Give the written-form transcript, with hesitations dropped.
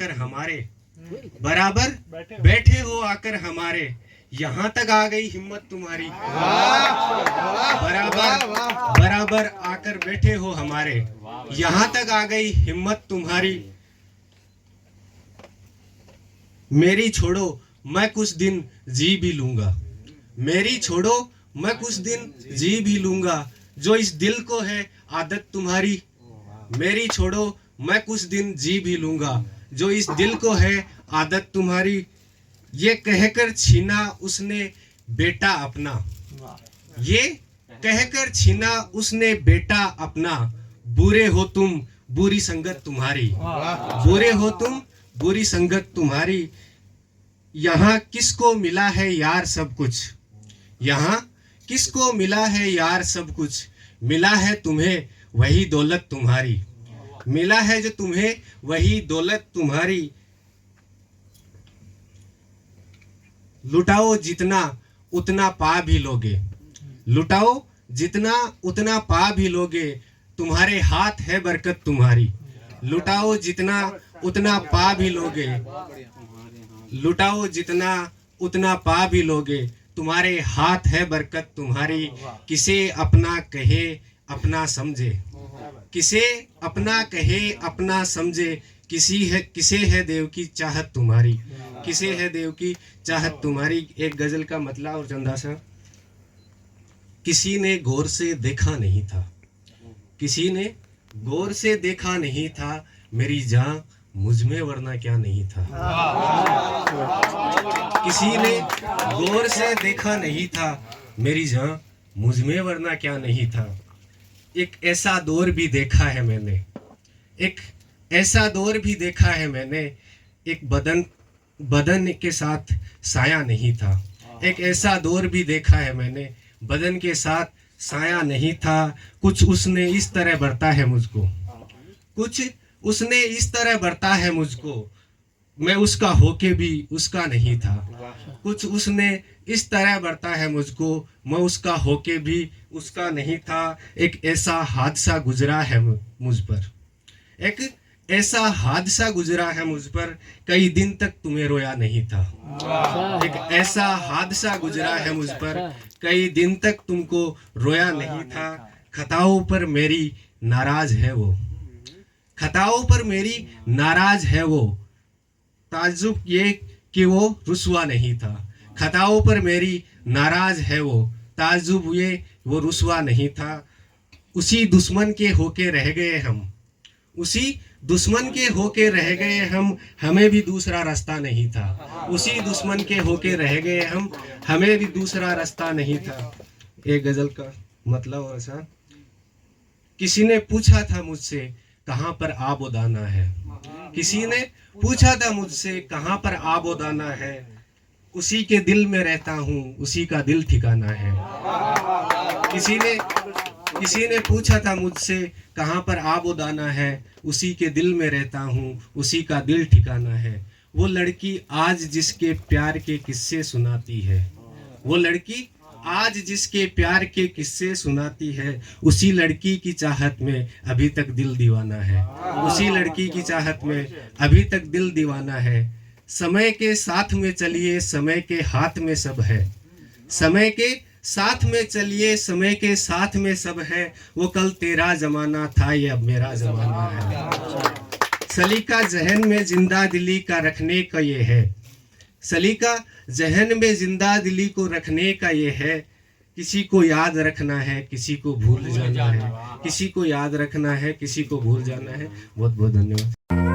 आकर हमारे, बराबर बैठे हो आकर हमारे, यहाँ तक आ गई हिम्मत तुम्हारी। बराबर बराबर आकर बैठे हो हमारे, यहाँ तक आ गई हिम्मत तुम्हारी। मेरी छोड़ो मैं कुछ दिन जी भी लूंगा, मेरी छोड़ो मैं कुछ दिन जी भी लूंगा, जो इस दिल को है आदत तुम्हारी। मेरी छोड़ो मैं कुछ दिन जी भी लूंगा, जो इस दिल को है आदत तुम्हारी। ये कहकर छीना उसने बेटा अपना, ये कहकर छीना उसने बेटा अपना, बुरे हो तुम बुरी संगत तुम्हारी, बुरे हो तुम बुरी संगत तुम्हारी। यहाँ किसको मिला है यार सब कुछ, यहाँ किसको मिला है यार सब कुछ, मिला है तुम्हें वही दौलत तुम्हारी, मिला है जो तुम्हें वही दौलत तुम्हारी। लुटाओ जितना उतना पा भी लोगे, लुटाओ जितना उतना पा भी लोगे, तुम्हारे हाथ है बरकत तुम्हारी। लुटाओ जितना उतना पा भी लोगे, लुटाओ जितना उतना पा भी लोगे, तुम्हारे हाथ है बरकत तुम्हारी। किसे अपना कहे अपना समझे, किसे अपना कहे अपना समझे, किसे है देव की चाहत तुम्हारी, किसे है देव की चाहत तुम्हारी। एक गजल का मतलब और चंदा सा, किसी ने गौर से देखा नहीं था, किसी ने गौर से देखा नहीं था, मेरी जान मुझ में वरना क्या नहीं था। किसी ने गौर से देखा नहीं था, मेरी जान मुझ में वरना क्या नहीं था। एक ऐसा दौर भी देखा है मैंने, एक ऐसा दौर भी देखा है मैंने, एक बदन के साथ साया नहीं था। एक ऐसा दौर भी देखा है मैंने, बदन के साथ साया नहीं था। कुछ उसने इस तरह बरता है मुझको, कुछ उसने इस तरह बरता है मुझको, मैं उसका होके भी उसका नहीं था। कुछ उसने इस तरह बरता है मुझको, मैं उसका होके भी उसका नहीं था। एक ऐसा हादसा गुजरा है मुझ पर, एक ऐसा हादसा गुजरा है मुझ पर, कई दिन तक तुम्हें रोया नहीं था। एक ऐसा हादसा गुजरा है मुझ पर, कई दिन तक तुमको रोया नहीं था। खताओं पर मेरी नाराज है वो, खताओं पर मेरी नाराज है वो, ताज्जुब ये कि वो रुसवा नहीं था। खताओं पर मेरी नाराज है वो, ताज्जुब ये वो रुसवा नहीं था। उसी दुश्मन के होके रह गए हम, उसी दुश्मन के होके रह गए हम, हमें भी दूसरा रास्ता नहीं था। उसी दुश्मन के होके रह गए हम, हमें भी दूसरा रास्ता नहीं था। एक गजल का मतलब ऐसा, किसी ने पूछा था मुझसे कहाँ पर आबो दाना है, किसी ने पूछा था मुझसे कहाँ पर आबो दाना है, उसी के दिल में रहता हूँ उसी का दिल ठिकाना है। किसी ने पूछा था मुझसे कहाँ पर आबो दाना है, उसी के दिल में रहता हूँ उसी का दिल ठिकाना है। वो लड़की आज जिसके प्यार के किस्से सुनाती है, वो लड़की आज जिसके प्यार के किस्से सुनाती है, उसी लड़की की चाहत में अभी तक दिल दीवाना है। उसी लड़की की चाहत में अभी तक दिल दीवाना है। समय के साथ में चलिए समय के हाथ में सब है, समय के साथ में चलिए समय के साथ में सब है। वो कल तेरा जमाना था ये अब मेरा जमाना है। सलीका जहन में जिंदा दिली का रखने का ये है, सलीका जहन में जिंदा दिली को रखने का ये है। किसी को याद रखना है किसी को भूल जाना है, किसी को याद रखना है किसी को भूल जाना है। बहुत बहुत धन्यवाद।